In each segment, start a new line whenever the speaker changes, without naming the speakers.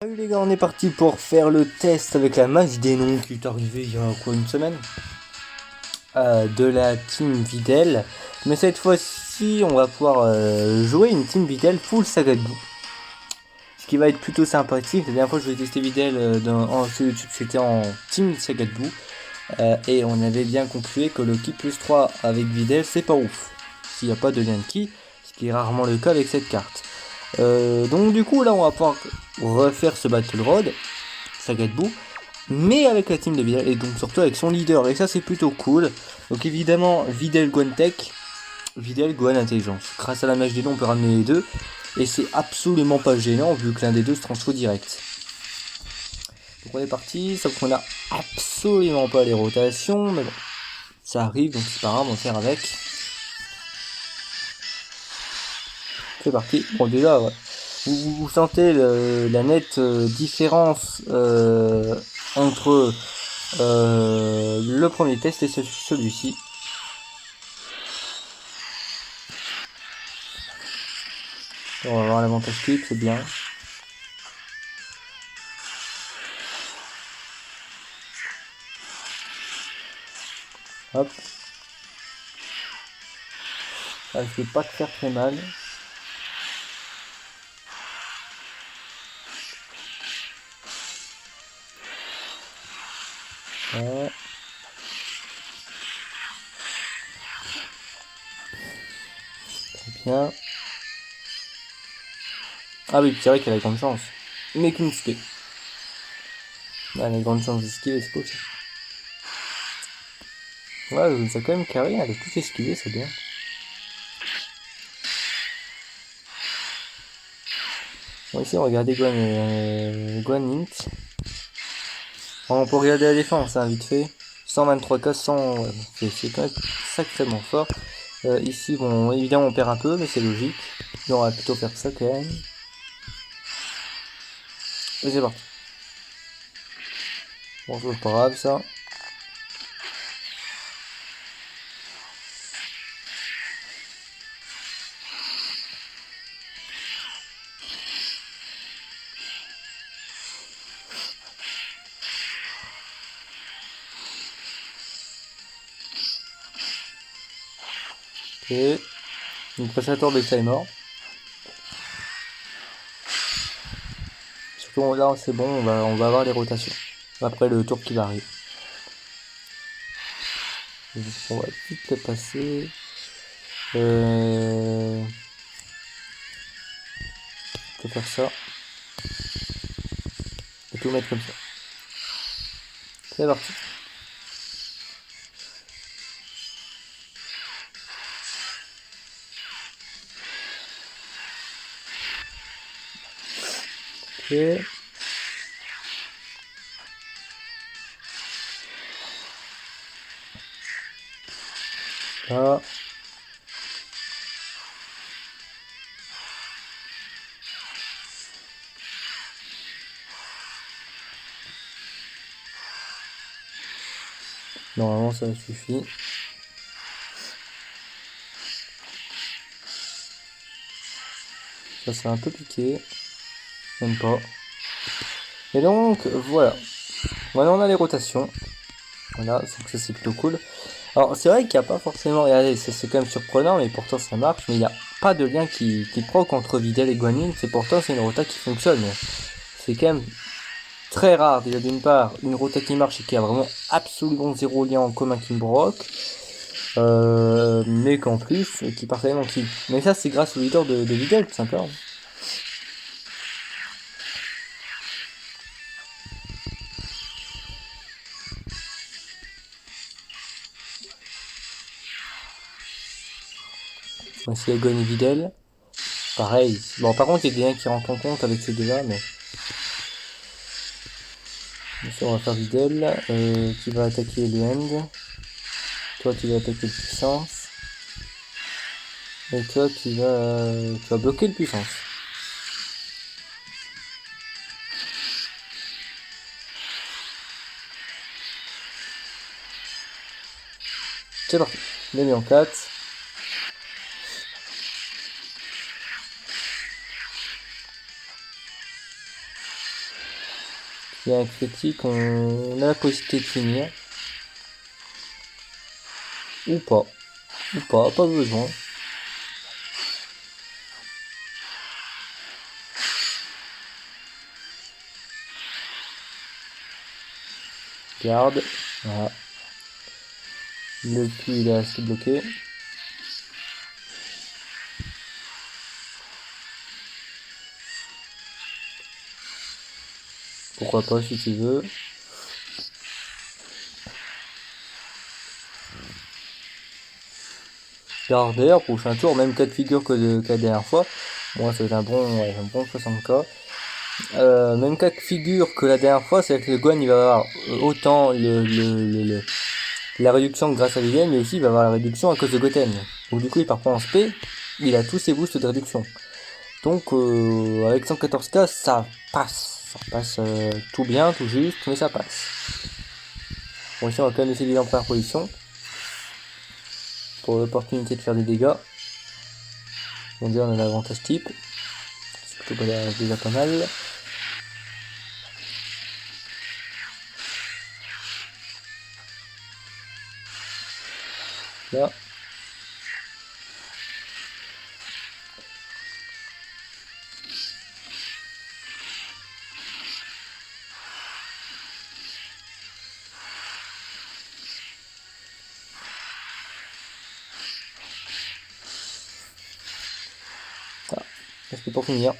Salut les gars, on est parti pour faire le test avec la match des noms qui est arrivé il y a quoi, une semaine de la team Videl. Mais cette fois-ci, on va pouvoir jouer une team Videl full Saga de boue. Ce qui va être plutôt sympathique. La dernière fois, je vais tester Videl sur YouTube, c'était en team Saga de boue. Et on avait bien conclu que le kit plus 3 avec Videl, c'est pas ouf. S'il n'y a pas de lien de ki, ce qui est rarement le cas avec cette carte. Donc du coup, là, on va pouvoir refaire ce Battle Road. Saga de boue, mais avec la team de Videl et donc surtout avec son leader, et ça c'est plutôt cool. Donc évidemment Videl Guan Tech, Videl Guan Intelligence. Grâce à la mage des noms on peut ramener les deux et c'est absolument pas gênant vu que l'un des deux se transfo direct. Donc on est parti, sauf qu'on a absolument pas les rotations, mais bon, ça arrive donc c'est pas grave, on va faire avec. C'est parti. Bon déjà ouais. Vous sentez la nette différence entre le premier test et celui-ci. On va voir l'avantage clip, c'est bien. Hop. Ça risque pas de faire très mal. Ouais. Très bien. Ah oui, c'est vrai qu'elle a grande chance. Mais qu'une spé. Elle a grande chance d'esquiver, c'est cool ça. Ouais, ça a quand même carré, elle a tout esquivé, c'est bien. Bon, ici, on va regarder Guan Int. On peut regarder la défense, hein, vite fait. 123k, 100, ouais, c'est quand même sacrément fort. Ici, bon, évidemment, on perd un peu, mais c'est logique. On va plutôt faire ça quand même. Et c'est parti. Bon, c'est pas grave ça. Ok. Donc Passator de ça est mort. Surtout là c'est bon, on va avoir les rotations. Après le tour qui va arriver. On va vite le passer. On peut faire ça. Et tout mettre comme ça. C'est parti. Ok. Là. Normalement ça suffit. Ça c'est un peu piqué. Même pas. Et donc voilà. Voilà, on a les rotations. Voilà, donc ça c'est plutôt cool. Alors c'est vrai qu'il n'y a pas forcément, regardez, c'est quand même surprenant, mais pourtant ça marche, mais il n'y a pas de lien qui proc entre Videl et Guanyin, c'est pourtant c'est une rota qui fonctionne. C'est quand même très rare, déjà d'une part, une rota qui marche et qui a vraiment absolument zéro lien en commun qui me broque, mais qu'en plus, qui part tellement kill. Mais ça c'est grâce au leader de Videl, tout simplement. Voici Agon et Videl. Pareil. Bon, par contre, il y a des liens qui rentrent en compte avec ces deux-là, mais... Ici, on va faire Videl, qui va attaquer le end. Toi, tu vas attaquer le puissance. Et toi, tu vas bloquer le puissance. C'est parti. Les mis en 4. Il y a un critique, on a la possibilité de finir. Ou pas. Ou pas besoin. Garde. Voilà. Le puits il est resté bloqué. Pourquoi pas si tu veux. Garde d'ailleurs, prochain tour, même cas de figure que la dernière fois. Moi, c'est un bon 60k. Même cas de figure que la dernière fois, c'est que le Gohan il va avoir autant la réduction grâce à Videl, mais aussi il va avoir la réduction à cause de Goten. Donc du coup, il part pas en SP, il a tous ses boosts de réduction. Donc avec 114k, ça passe. Ça passe tout bien, tout juste, mais ça passe. Bon, ici, on va quand même essayer d'aller en première position. Pour l'opportunité de faire des dégâts. On dit on a l'avantage type. C'est plutôt déjà pas mal. Là. Ah, c'est pour finir.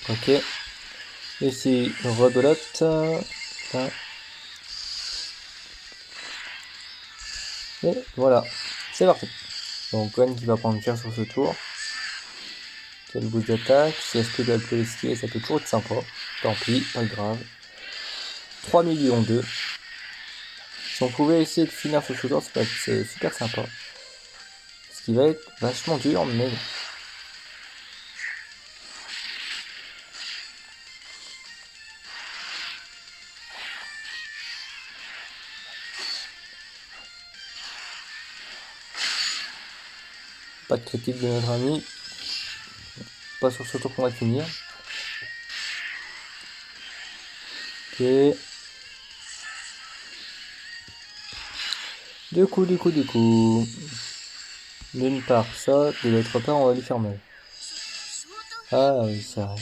Ok. Ici, rebelote. Là. Et voilà. C'est parti. Donc, Gohan qui va prendre cher sur ce tour. Quel boost d'attaque. Si SP doit peut l'esquiver, ça peut toujours être sympa. Tant pis, pas grave. 3 millions 2. Si on pouvait essayer de finir ce tour, c'est super sympa. Ce qui va être vachement dur, mais bon. Pas de critique de notre ami. Pas sur ce tour qu'on va finir. Ok. Du coup. D'une part ça, de l'autre part on va lui faire mal. Ah oui, c'est vrai.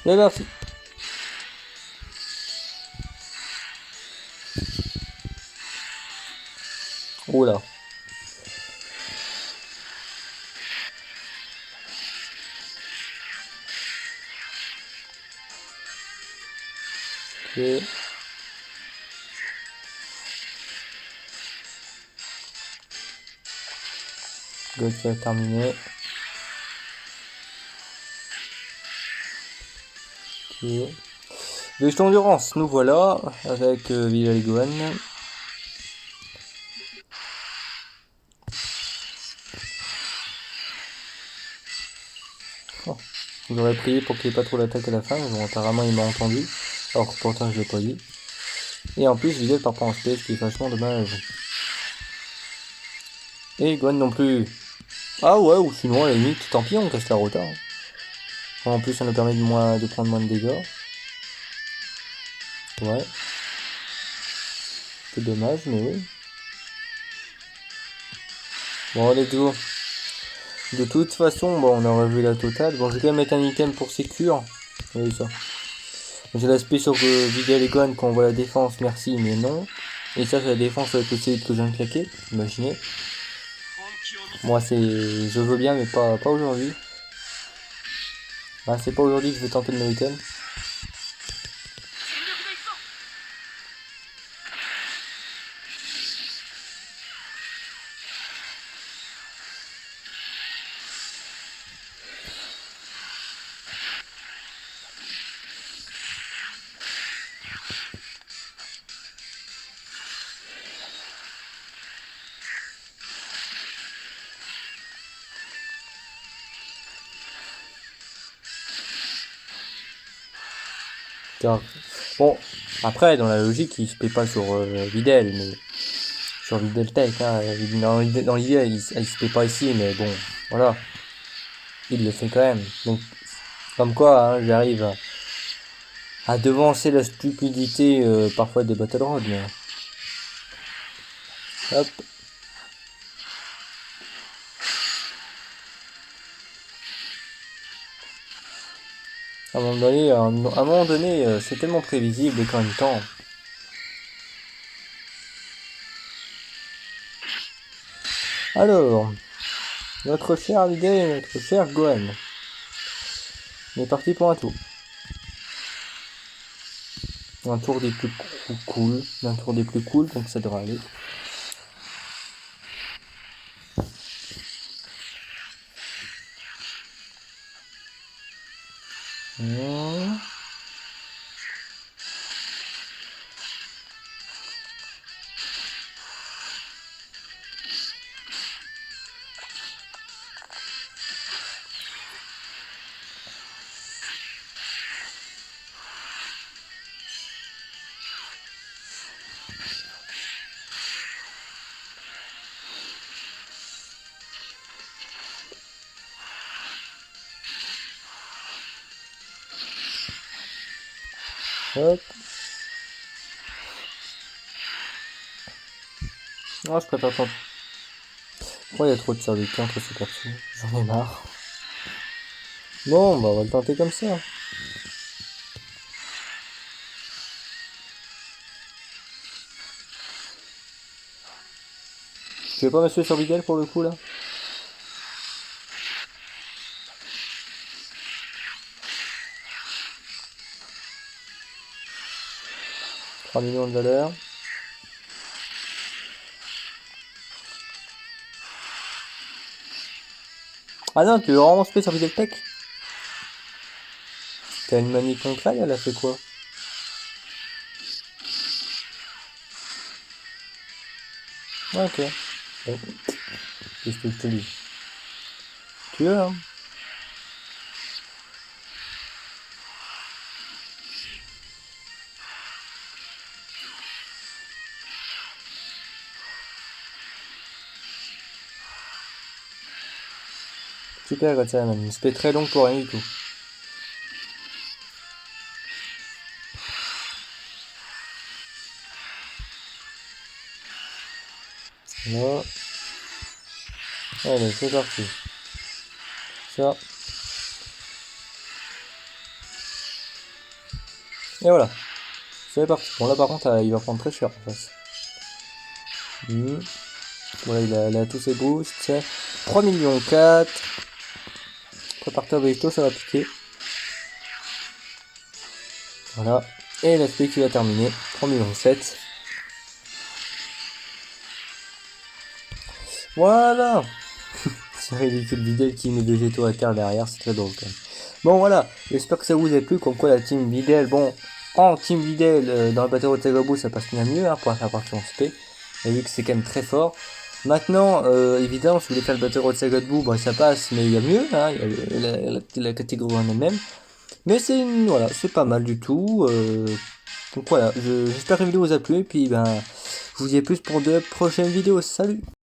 Et merci. Oula. Ok. God qui a terminé. Ok. De jetons d'endurance, nous voilà avec Videl et Gohan. Oh. J'aurais prié pour qu'il n'y ait pas trop d'attaque à la fin, mais bon, apparemment il m'a entendu, alors que pourtant je l'ai pas dit. Et en plus, Videl part pas en space, ce qui est vachement dommage. Et Gohan non plus. Ah ouais, ou sinon à la limite, tant pis, on casse la rota. En plus, ça nous permet de prendre moins de dégâts. Ouais. C'est dommage, mais oui. Bon, let's go. De toute façon, bon, on aurait vu la totale. Bon, je vais quand même mettre un item pour sécure. Oui, ça. J'ai l'aspect sur Videl et Gohan quand on voit la défense, merci, mais non. Et ça, c'est la défense avec le C8 que je viens de claquer. Imaginez. Moi, c'est. Je veux bien, mais pas aujourd'hui. Ah, c'est pas aujourd'hui que je vais tenter de me item. etc. Bon, après, dans la logique, il se paie pas sur Videl, mais sur Videl Tech, hein, dans l'idée, il se paie pas ici, mais bon, voilà, il le fait quand même. Donc, comme quoi, hein, j'arrive à devancer la stupidité parfois des Battle Road, mais... Hop. À un moment donné, c'est tellement prévisible et qu'en même temps... Alors, notre cher Videl et notre cher Gohan. On est parti pour un tour. Un tour des plus cool. Un tour des plus cool, donc ça devrait aller. Hop. Oh, je préfère pas. Pourquoi il y a trop de servitude entre ces persos? J'en ai marre. Bon, bah on va le tenter comme ça. Tu veux pas monsieur sur Videl pour le coup là? 3 millions de valeur. Ah non, tu veux vraiment spé sur Videl Tech? T'as une manie contre elle a fait quoi? Ah, ok. Bon. Qu'est-ce que je te dis? Tu veux, hein? Super, Godzilla, une spé très longue pour rien du tout. Là. Allez, c'est parti. Ça. Et voilà. C'est parti. Bon, là par contre, il va prendre très cher en face. Voilà, il a tous ses boosts. 3 millions 4. Prépare-toi Vegeto, ça va piquer. Voilà. Et l'aspect qui va terminer. 3 millions 7. Voilà. C'est ridicule Videl qui met Vegeto à terre derrière, c'est très drôle quand même. Bon voilà, j'espère que ça vous a plu, comme quoi la team Videl, bon, en team Videl, dans le Battle Road Saga Boo, ça passe bien mieux, hein, pour faire partie en SP, et vu que c'est quand même très fort. Maintenant, évidemment, si vous voulez faire le Battle Road Saga Boo, bah, ça passe, mais il y a mieux, hein, il y a la catégorie en elle-même. Mais c'est, voilà, c'est pas mal du tout, donc voilà, j'espère que la vidéo vous a plu, et puis ben, je vous dis à plus pour de prochaines vidéos, salut!